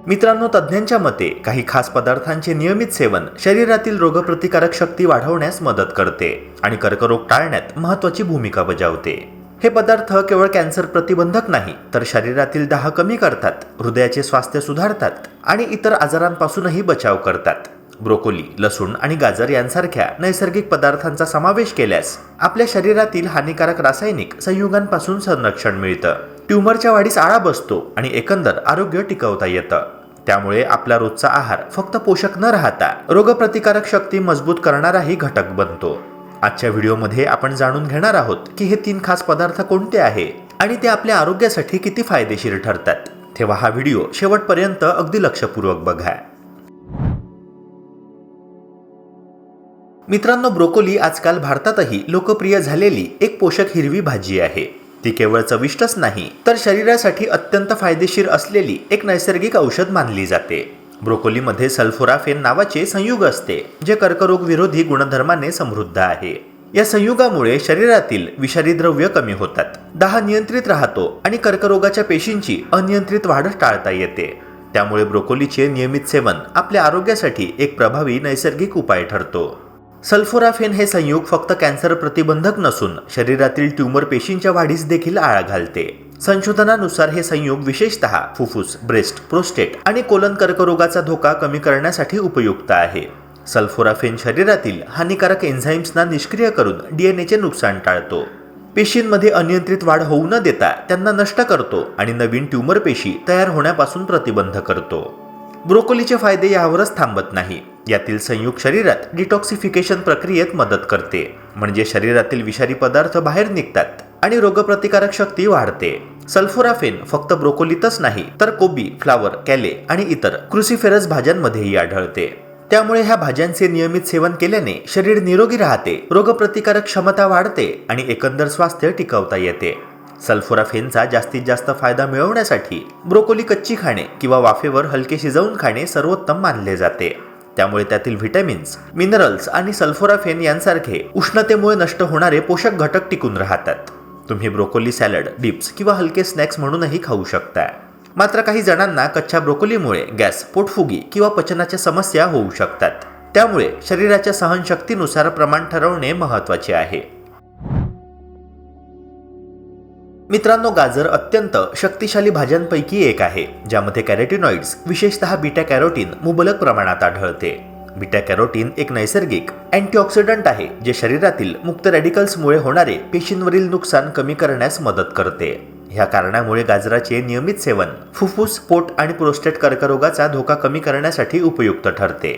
मित्रांनो, तज्ज्ञांच्या मते काही खास पदार्थांचे नियमित सेवन शरीरातील रोगप्रतिकारक शक्ती वाढवण्यास मदत करते आणि कर्करोग टाळण्यात महत्त्वाची भूमिका बजावते. हे पदार्थ केवळ कॅन्सर प्रतिबंधक नाही, तर शरीरातील दाह कमी करतात, हृदयाचे स्वास्थ्य सुधारतात आणि इतर आजारांपासूनही बचाव करतात. ब्रोकोली, लसूण आणि गाजर यांसारख्या नैसर्गिक पदार्थांचा समावेश केल्यास आपल्या शरीरातील हानिकारक रासायनिक संयुगांपासून संरक्षण मिळतं, ट्यूमरच्या वाढीस आळा बसतो आणि एकंदर आरोग्य टिकवता येतं. त्यामुळे आपला रोजचा आहार फक्त पोषक न राहता रोगप्रतिकारक शक्ती मजबूत करणाराही घटक बनतो. आजच्या व्हिडिओमध्ये आपण जाणून घेणार आहोत की हे 3 खास पदार्थ कोणते आहे आणि ते आपल्या आरोग्यासाठी किती फायदेशीर ठरतात. तेव्हा हा व्हिडिओ शेवटपर्यंत अगदी लक्षपूर्वक बघा. मित्रांनो, ब्रोकोली आजकाल भारतातही लोकप्रिय झालेली एक पोषक हिरवी भाजी आहे. ती केवळ चविष्टच नाही, तर शरीरासाठी अत्यंत फायदेशीर असलेली एक नैसर्गिक औषध मानली जाते. ब्रोकोलीमध्ये सल्फोराफेन नावाचे संयुग असते, जे कर्करोग विरोधी गुणधर्माने समृद्ध आहे. या संयुगामुळे शरीरातील विषारी द्रव्य कमी होतात, दाह नियंत्रित राहतो आणि कर्करोगाच्या पेशींची अनियंत्रित वाढ टाळता येते. त्यामुळे ब्रोकोलीचे नियमित सेवन आपल्या आरोग्यासाठी एक प्रभावी नैसर्गिक उपाय ठरतो. सल्फोराफेन हे संयुग फक्त कॅन्सर प्रतिबंधक नसून शरीरातील ट्यूमर पेशींच्या वाढीस देखील आळा घालते. संशोधनानुसार हे संयुग विशेषतः फुफ्फुस, ब्रेस्ट, प्रोस्टेट आणि कोलन कर्करोगाचा धोका कमी करण्यासाठी उपयुक्त आहे. सल्फोराफेन शरीरातील हानिकारक एन्झाईम्सना निष्क्रिय करून डीएनएचे नुकसान टाळतो, पेशींमध्ये अनियंत्रित वाढ होऊ न देता त्यांना नष्ट करतो आणि नवीन ट्यूमर पेशी तयार होण्यापासून प्रतिबंध करतो. ब्रोकोलीचे फायदे यावरच थांबत नाही. यातील संयुग शरीरात डिटॉक्सिफिकेशन प्रक्रियेत मदत करते, म्हणजे शरीरातील विषारी पदार्थ बाहेर निघतात आणि रोगप्रतिकारक शक्ती वाढते. सल्फोराफेन फक्त ब्रोकोलीतच नाही, तर कोबी, फ्लावर, कॅले आणि इतर क्रुसिफेरस भाज्यांमध्येही आढळते. त्यामुळे ह्या भाज्यांचे नियमित सेवन केल्याने शरीर निरोगी राहते, रोगप्रतिकारक क्षमता वाढते आणि एकंदर स्वास्थ्य टिकवता येते. सल्फोराफेनचा जास्तीत जास्त फायदा मिळवण्यासाठी ब्रोकोली कच्ची खाणे किंवा वाफेवर हलके शिजवून खाणे सर्वोत्तम मानले जाते. त्यामुळे त्यातील व्हिटॅमिन्स, मिनरल्स आणि सल्फोराफेन यांसारखे उष्णतेमुळे नष्ट होणारे पोषक घटक टिकून राहतात. तुम्ही ब्रोकोली सॅलड, डिप्स किंवा हलके स्नॅक्स म्हणूनही खाऊ शकता. मात्र काही जणांना कच्च्या ब्रोकोलीमुळे गॅस, पोटफुगी किंवा पचनाच्या समस्या होऊ शकतात. त्यामुळे शरीराच्या सहनशक्तीनुसार प्रमाण ठरवणे महत्त्वाचे आहे. मित्रांनो, गाजर अत्यंत शक्तिशाली भाज्यांपैकी एक आहे, ज्यामध्ये कॅरोटिनॉइड्स, विशेषतः बीटा कॅरोटीन मुबलक प्रमाणात आढळते. बीटा कॅरोटीन एक नैसर्गिक अँटीऑक्सिडंट आहे, जे शरीरातील मुक्त रॅडिकल्समुळे होणारे पेशींवरील नुकसान कमी करण्यास मदत करते. ह्या कारणामुळे गाजराचे नियमित सेवन फुफ्फुस, पोट आणि प्रोस्टेट कर्करोगाचा धोका कमी करण्यासाठी उपयुक्त ठरते.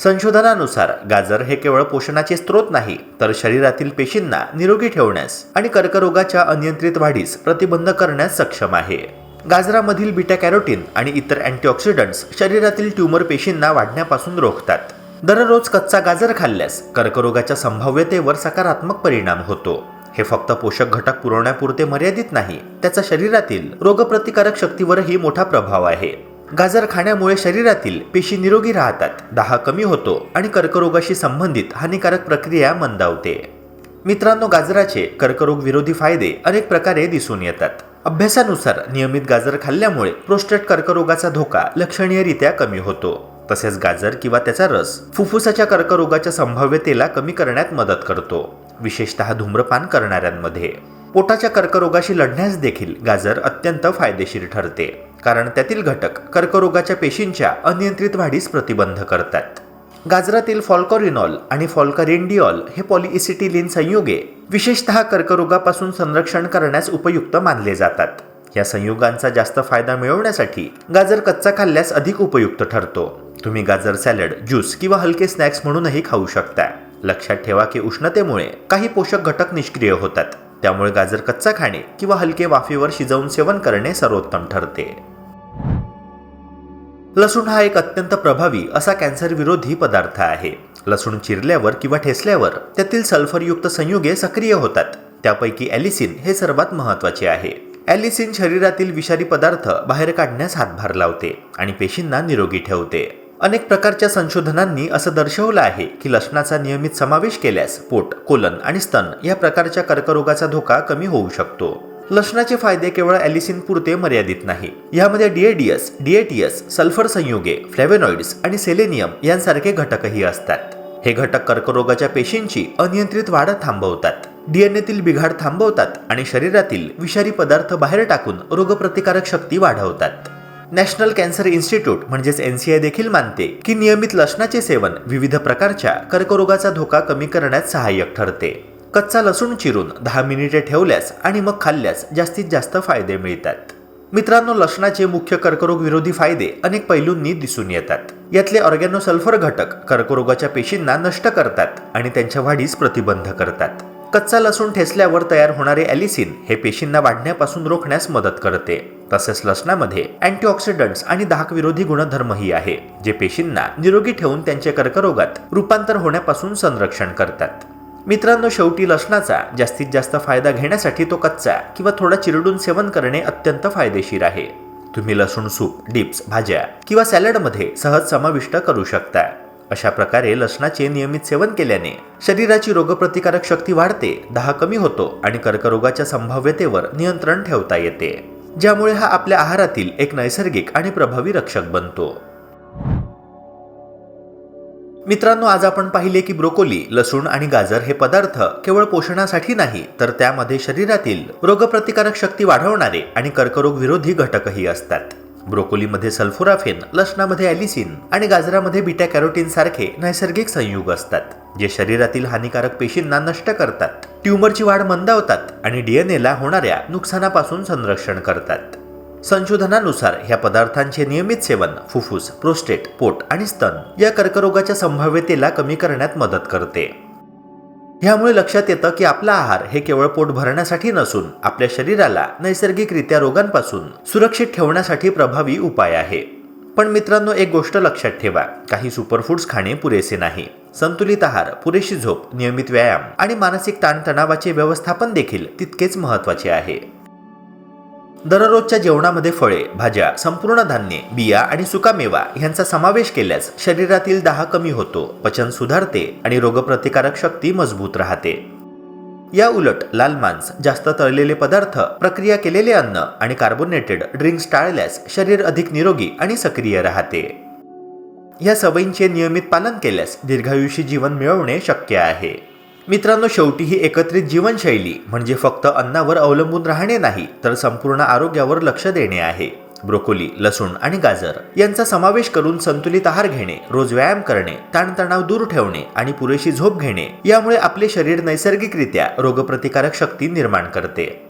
संशोधनानुसार गाजर हे केवळ पोषणाचे स्रोत नाही, तर शरीरातील पेशींना निरोगी ठेवण्यास आणि कर्करोगाच्या अनियंत्रित वाढीस प्रतिबंध करण्यास सक्षम आहे. गाजरामधील बीटा कॅरोटीन आणि इतर अँटीऑक्सिडंट्स शरीरातील ट्यूमर पेशींना वाढण्यापासून रोखतात. दररोज कच्चा गाजर खाल्ल्यास कर्करोगाच्या संभाव्यतेवर सकारात्मक परिणाम होतो. हे फक्त पोषक घटक पुरवण्यापुरते मर्यादित नाही, त्याचा शरीरातील रोगप्रतिकारक शक्तीवरही मोठा प्रभाव आहे. गाजर खाण्यामुळे शरीरातील पेशी निरोगी राहतात, दाह कमी होतो आणि कर्करोगाशी संबंधित हानिकारक प्रक्रिया मंदावते. मित्रांनो, गाजराचे कर्करोग विरोधी फायदे अनेक प्रकारे दिसून येतात. अभ्यासानुसार नियमित गाजर खाल्ल्यामुळे प्रोस्टेट कर्करोगाचा धोका लक्षणीयरित्या कमी होतो. तसेच गाजर किंवा त्याचा रस फुफ्फुसाच्या कर्करोगाच्या संभाव्यतेला कमी करण्यात मदत करतो, विशेषतः धूम्रपान करणाऱ्यांमध्ये. पोटाच्या कर्करोगाशी लढण्यास देखील गाजर अत्यंत फायदेशीर ठरते, कारण त्यातील घटक कर्करोगाच्या पेशींच्या अनियंत्रित वाढीस प्रतिबंध करतात. गाजरातील फॉल्कॉरिनॉल आणि फॉल्करेंडिऑल हे पॉलिइसिटिलीन संयुगे विशेषतः कर्करोगापासून संरक्षण करण्यास उपयुक्त मानले जातात. या संयुगांचा जास्त फायदा मिळवण्यासाठी गाजर कच्चा खाल्ल्यास अधिक उपयुक्त ठरतो. तुम्ही गाजर सॅलड, ज्यूस किंवा हलके स्नॅक्स म्हणूनही खाऊ शकता. लक्षात ठेवा की उष्णतेमुळे काही पोषक घटक निष्क्रिय होतात, त्यामुळे गाजर कच्चा खाणे किंवा हलके वाफेवर शिजवून सेवन करणे सर्वोत्तम ठरते. लसूण हा एक अत्यंत प्रभावी असा कॅन्सर विरोधी पदार्थ आहे. लसूण चिरल्यावर किंवा ठेचल्यावर त्यातील सल्फरयुक्त संयुगे सक्रिय होतात. त्यापैकी ॲलिसिन हे सर्वात महत्त्वाचे आहे. ॲलिसिन शरीरातील विषारी पदार्थ बाहेर काढण्यास हातभार लावते आणि पेशींना निरोगी ठेवते. अनेक प्रकारच्या संशोधनांनी असं दर्शवलं आहे की लसणाचा नियमित समावेश केल्यास पोट, कोलन आणि स्तन या प्रकारच्या कर्करोगाचा धोका कमी होऊ शकतो. लसणाचे फायदे केवळ ॲलिसिन पुरते मर्यादित नाही. यामध्ये DADS, DATS, सल्फर संयुगे, फ्लेव्होनॉइड्स आणि सेलेनियम यांसारखे घटकही असतात. हे घटक कर्करोगाच्या पेशींची अनियंत्रित वाढ थांबवतात, DNAतील बिघाड थांबवतात आणि शरीरातील विषारी पदार्थ बाहेर टाकून रोगप्रतिकारक शक्ती वाढवतात. नॅशनल कॅन्सर इन्स्टिट्यूट म्हणजेच NCI देखील मानते की नियमित लसणाचे सेवन विविध प्रकारच्या कर्करोगाचा धोका कमी करण्यात सहाय्यक ठरते. कच्चा लसूण चिरून 10 मिनिटे ठेवल्यास आणि मग खाल्ल्यास जास्तीत जास्त फायदे मिळतात. मित्रांनो, लसणाचे मुख्य कर्करोग विरोधी फायदे अनेक पैलूंनी दिसून येतात. यातले ऑर्गॅनोसल्फर घटक कर्करोगाच्या पेशींना नष्ट करतात आणि त्यांच्या वाढीस प्रतिबंध करतात. कच्चा लसूण ठेचल्यावर तयार होणारे ॲलिसिन हे पेशींना वाढण्यापासून रोखण्यास मदत करते. तसेच लसणामध्ये अँटीऑक्सिडंट्स आणि दाहक विरोधी गुणधर्मही आहे, जे पेशींना निरोगी ठेवून त्यांचे कर्करोगात रूपांतर होण्यापासून संरक्षण करतात. मित्रांनो, शेवटी लसणाचा जास्तीत जास्त फायदा घेण्यासाठी तो कच्चा किंवा थोडा चिरडून सेवन करणे अत्यंत फायदेशीर आहे. तुम्ही लसूण सूप, डिप्स, भाज्या किंवा सॅलडमध्ये सहज समाविष्ट करू शकता. अशा प्रकारे लसणाचे नियमित सेवन केल्याने शरीराची रोगप्रतिकारक शक्ती वाढते, दाह कमी होतो आणि कर्करोगाच्या संभाव्यतेवर नियंत्रण ठेवता येते, ज्यामुळे हा आपल्या आहारातील एक नैसर्गिक आणि प्रभावी रक्षक बनतो. मित्रांनो, आज आपण पाहिले की ब्रोकोली, लसूण आणि गाजर हे पदार्थ केवळ पोषणासाठी नाही, तर त्यामध्ये शरीरातील रोगप्रतिकारक शक्ती वाढवणारे आणि कर्करोग विरोधी घटकही असतात. ब्रोकोलीमध्ये सल्फोराफेन, लसणामध्ये ॲलिसिन आणि गाजरामध्ये बीटा कॅरोटीन सारखे नैसर्गिक संयुग असतात, जे शरीरातील हानिकारक पेशींना नष्ट करतात, ट्यूमरची वाढ मंदावतात आणि DNAला होणाऱ्या नुकसानापासून संरक्षण करतात. संशोधनानुसार ह्या पदार्थांचे नियमित सेवन फुफ्फुस, प्रोस्टेट, पोट आणि स्तन या कर्करोगाच्या संभाव्यतेला कमी करण्यात मदत करते. ह्यामुळे लक्षात येतं की आपला आहार हे केवळ पोट भरण्यासाठी नसून आपल्या शरीराला नैसर्गिकरित्या रोगांपासून सुरक्षित ठेवण्यासाठी प्रभावी उपाय आहे. पण मित्रांनो, एक गोष्ट लक्षात ठेवा, काही सुपरफूड्स खाणे पुरेसे नाही. संतुलित आहार, पुरेशी झोप, नियमित व्यायाम आणि मानसिक ताणतणावाचे व्यवस्थापन देखील तितकेच महत्त्वाचे आहे. दररोजच्या जेवणामध्ये फळे, भाज्या, संपूर्ण धान्ये, बिया आणि सुकामेवा यांचा समावेश केल्यास शरीरातील दाह कमी होतो, पचन सुधारते आणि रोगप्रतिकारक शक्ती मजबूत राहते. या उलट लाल मांस, जास्त तळलेले पदार्थ, प्रक्रिया केलेले अन्न आणि कार्बोनेटेड ड्रिंक्स टाळल्यास शरीर अधिक निरोगी आणि सक्रिय राहते. या सवयींचे नियमित पालन केल्यास दीर्घायुषी जीवन मिळवणे शक्य आहे. मित्रांनो, शेवटी ही एकत्रित जीवनशैली म्हणजे फक्त अन्नावर अवलंबून राहणे नाही, तर संपूर्ण आरोग्यावर लक्ष देणे आहे. ब्रोकोली, लसूण आणि गाजर यांचा समावेश करून संतुलित आहार घेणे, रोज व्यायाम करणे, ताणतणाव दूर ठेवणे आणि पुरेशी झोप घेणे यामुळे आपले शरीर नैसर्गिकरित्या रोगप्रतिकारक शक्ती निर्माण करते.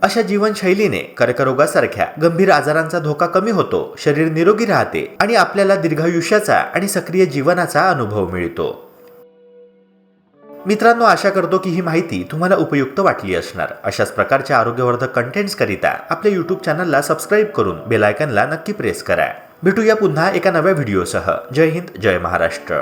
अशा जीवनशैलीने कर्करोगासारख्या गंभीर आजारांचा धोका कमी होतो, शरीर निरोगी राहते आणि आपल्याला दीर्घायुष्याचा आणि सक्रिय जीवनाचा अनुभव मिळतो. मित्रांनो, आशा करतो की ही माहिती तुम्हाला उपयुक्त वाटली असणार. अशाच प्रकारच्या आरोग्यवर्धक कंटेंट्स करिता आपल्या YouTube चॅनलला सबस्क्राईब करून बेल आयकॉनला नक्की प्रेस करा. भेटूया पुन्हा एका नव्या व्हिडिओसह. जय हिंद, जय महाराष्ट्र.